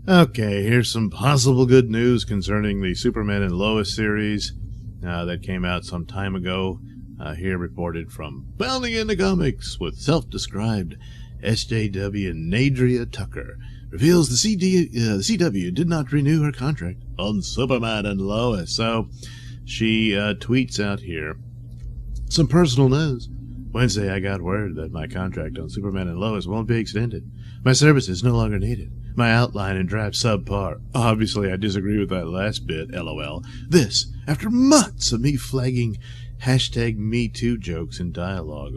Okay, here's some possible good news concerning the Superman&Lois series that came out some time ago. Here reported from Bounding into Comics with self-described SJW Nadria Tucker. Reveals the CW did not renew her contract on Superman&Lois. So she tweets out here some personal news. Wednesday, I got word that my contract on Superman&Lois won't be extended. My service is no longer needed. My outline and draft subpar. Obviously, I disagree with that last bit, LOL. This, after months of me flagging #MeToo jokes in dialogue.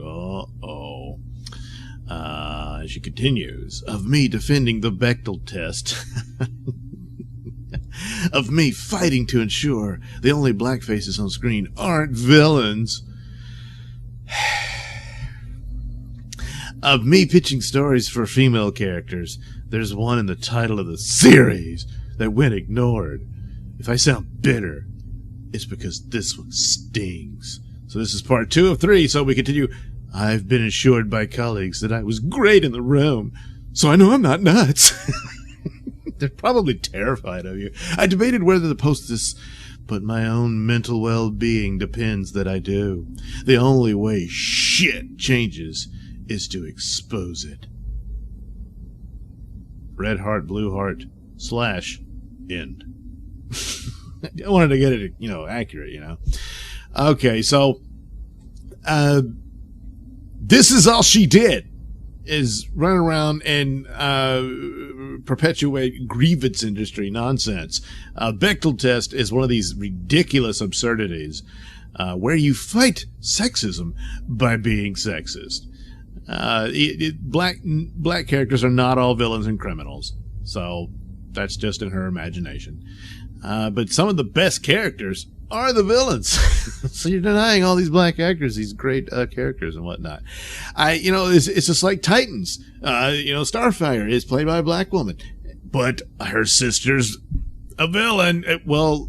She continues, of me defending the Bechdel test. Of me fighting to ensure the only black faces on screen aren't villains. Of me pitching stories for female characters. There's one in the title of the series that went ignored. If I sound bitter, it's because this one stings. So this is part 2 of 3, so we continue. I've been assured by colleagues that I was great in the room, so I know I'm not nuts. They're probably terrified of you. I debated whether to post this, but my own mental well-being depends that I do. The only way shit changes is to expose it. Red heart, blue heart, / end. I wanted to get it, accurate, Okay, so this is all she did, is run around and perpetuate grievance industry nonsense. Bechdel test is one of these ridiculous absurdities where you fight sexism by being sexist. Black characters are not all villains and criminals, so that's just in her imagination. But some of the best characters are the villains. So you're denying all these black actors these great characters and whatnot. It's just like Titans. Starfire is played by a black woman, but her sister's a villain. Well,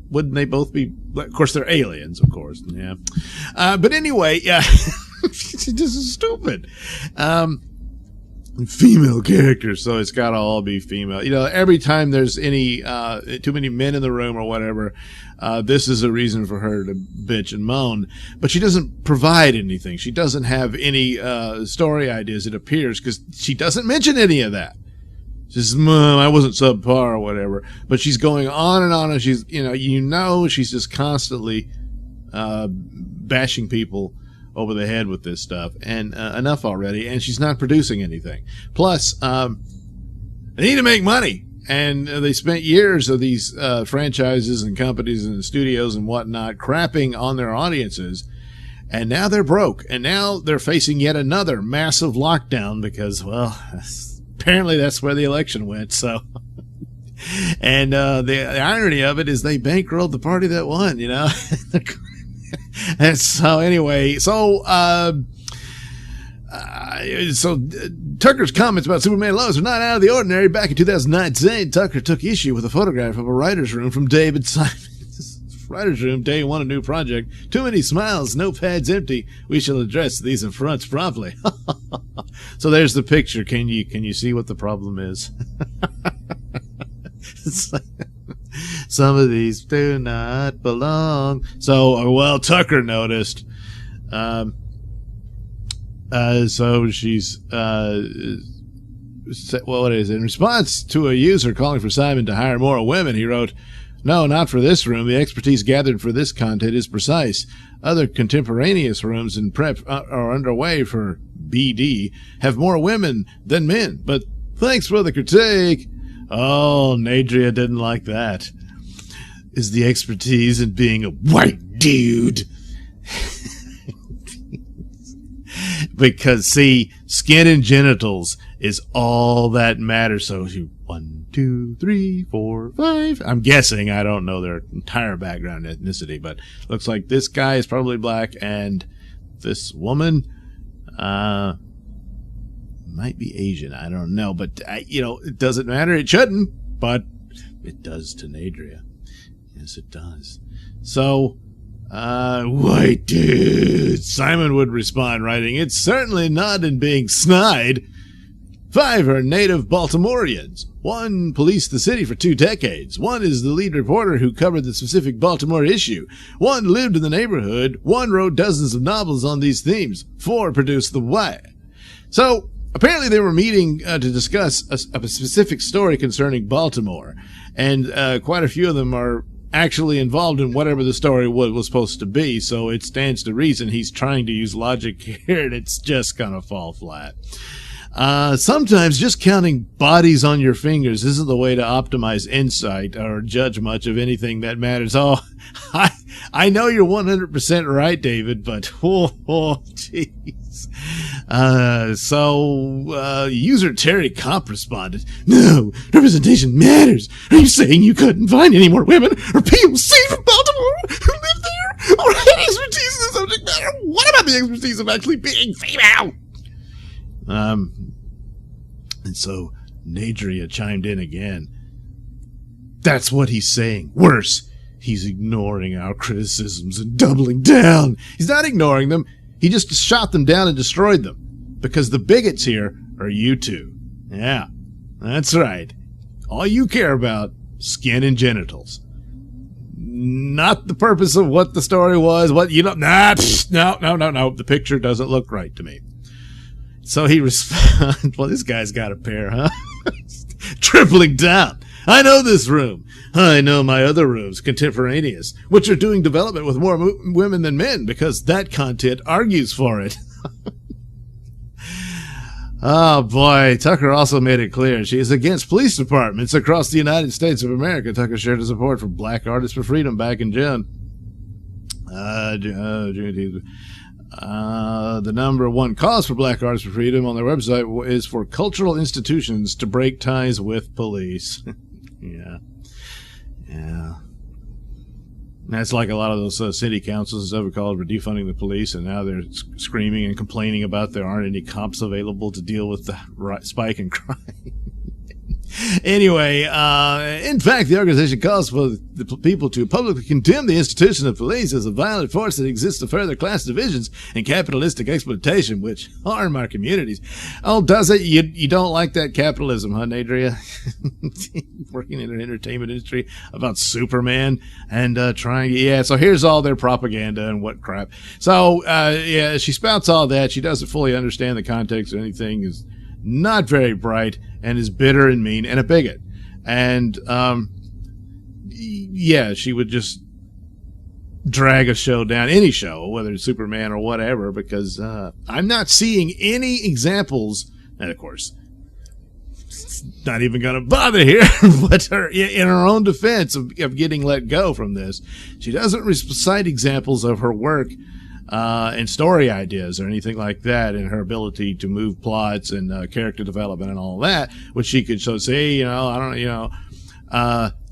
wouldn't they both be? Of course, they're aliens, of course. Yeah. But anyway, yeah. This is stupid. Female characters, so it's got to all be female. Every time there's any too many men in the room or whatever, this is a reason for her to bitch and moan. But she doesn't provide anything. She doesn't have any story ideas, it appears, because she doesn't mention any of that. She says, Mom, I wasn't subpar or whatever. But she's going on, and she's, she's just constantly bashing people over the head with this stuff, and enough already, and she's not producing anything. Plus, they need to make money, and they spent years of these franchises and companies and studios and whatnot crapping on their audiences, and now they're broke, and now they're facing yet another massive lockdown because, well, apparently that's where the election went, so... And the irony of it is they bankrolled the party that won, And so anyway, Tucker's comments about Superman&Lois are not out of the ordinary. Back in 2019, Tucker took issue with a photograph of a writer's room from David Simon's writer's room. Day one, a new project. Too many smiles, notepads empty. We shall address these affronts promptly. So there's the picture. Can you see what the problem is? Some of these do not belong. So, Tucker noticed. So she's, what is it? In response to a user calling for Simon to hire more women, he wrote, "No, not for this room. The expertise gathered for this content is precise. Other contemporaneous rooms in prep are underway for BD, have more women than men. But thanks for the critique." Oh, Nadria didn't like that. Is the expertise in being a white dude. Because, see, skin and genitals is all that matters. So, 1, 2, 3, 4, 5. I'm guessing. I don't know their entire background ethnicity, but looks like this guy is probably black, and this woman might be Asian. I don't know, but it doesn't matter. It shouldn't, but it does to Nadria. Yes, it does. So, white dude. Simon would respond, writing, "It's certainly not in being snide." 5 are native Baltimoreans. 1 policed the city for 2 decades. 1 is the lead reporter who covered the specific Baltimore issue. 1 lived in the neighborhood. 1 wrote dozens of novels on these themes. 4 produced The Wire. So, apparently they were meeting to discuss a specific story concerning Baltimore. And quite a few of them are actually involved in whatever the story was supposed to be. So it stands to reason he's trying to use logic here, and it's just going to fall flat. Sometimes just counting bodies on your fingers isn't the way to optimize insight or judge much of anything that matters. Oh, I know you're 100% right, David, but jeez. User Terry Comp responded, "No, representation matters. Are you saying you couldn't find any more women or POC from Baltimore who live there or had expertise in the subject matter? What about the expertise of actually being female?" And so Nadria chimed in again. "That's what he's saying. Worse, he's ignoring our criticisms and doubling down." He's not ignoring them. He just shot them down and destroyed them. Because the bigots here are you two. Yeah, that's right. All you care about, skin and genitals. Not the purpose of what the story was. No. The picture doesn't look right to me. So he responds, well, this guy's got a pair, huh? Tripling down. "I know this room. I know my other rooms, contemporaneous, which are doing development with more women than men because that content argues for it." Oh, boy. Tucker also made it clear she is against police departments across the United States of America. Tucker shared his support for Black Artists for Freedom back in June. The number 1 cause for Black Artists for Freedom on their website is for cultural institutions to break ties with police. Yeah. That's like a lot of those city councils and stuff are called for defunding the police, and now they're screaming and complaining about there aren't any cops available to deal with the spike in crime. Anyway, in fact, the organization calls for the people to publicly condemn the institution of police as a violent force that exists to further class divisions and capitalistic exploitation, which harm our communities. Oh, does it? You don't like that capitalism, huh, Nadria? Working in an entertainment industry about Superman and so here's all their propaganda and what crap. So, she spouts all that. She doesn't fully understand the context of anything, is not very bright, and is bitter and mean and a bigot. And, she would just drag a show down, any show, whether it's Superman or whatever, because I'm not seeing any examples, and of course, it's not even going to bother here, but in her own defense of getting let go from this, she doesn't recite examples of her work and story ideas or anything like that, and her ability to move plots and character development and all that, which she could say,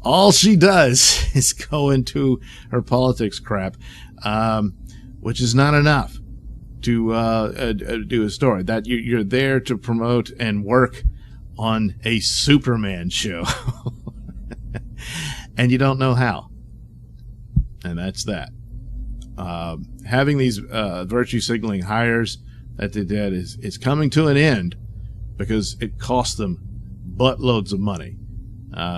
all she does is go into her politics crap, which is not enough to do a story. That you're there to promote and work on a Superman show, and you don't know how, and that's that. Having these virtue signaling hires that they did is coming to an end because it cost them buttloads of money.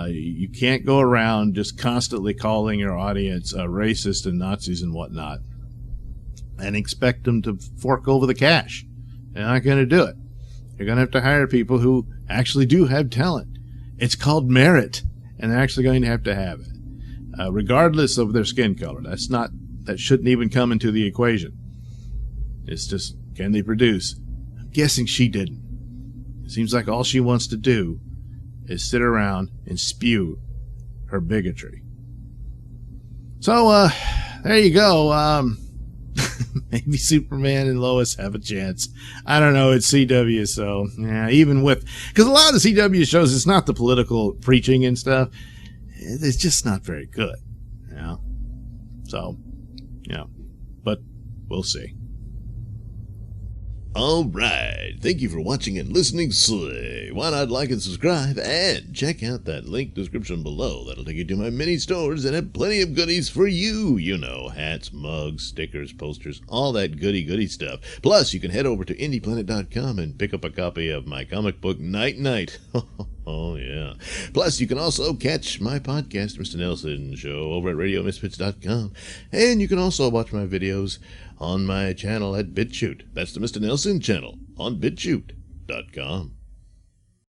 You can't go around just constantly calling your audience racist and Nazis and whatnot and expect them to fork over the cash. They're not going to do it. You're going to have to hire people who actually do have talent. It's called merit, and they're actually going to have it, regardless of their skin color. That shouldn't even come into the equation. It's just, can they produce? I'm guessing she didn't. It seems like all she wants to do is sit around and spew her bigotry. So, there you go. Maybe Superman and Lois have a chance. I don't know. It's CW, so, yeah, because a lot of the CW shows, it's not the political preaching and stuff. It's just not very good, So, but we'll see. Alright, thank you for watching and listening. Slay. Why not like and subscribe and check out that link description below. That'll take you to my mini stores that have plenty of goodies for you. You know, hats, mugs, stickers, posters, all that goody stuff. Plus, you can head over to indieplanet.com and pick up a copy of my comic book Night Night. Oh, yeah. Plus, you can also catch my podcast, Mr Nailsin Show, over at RadioMisfits.com. And you can also watch my videos on my channel at BitChute. That's the Mr Nailsin channel on BitChute.com.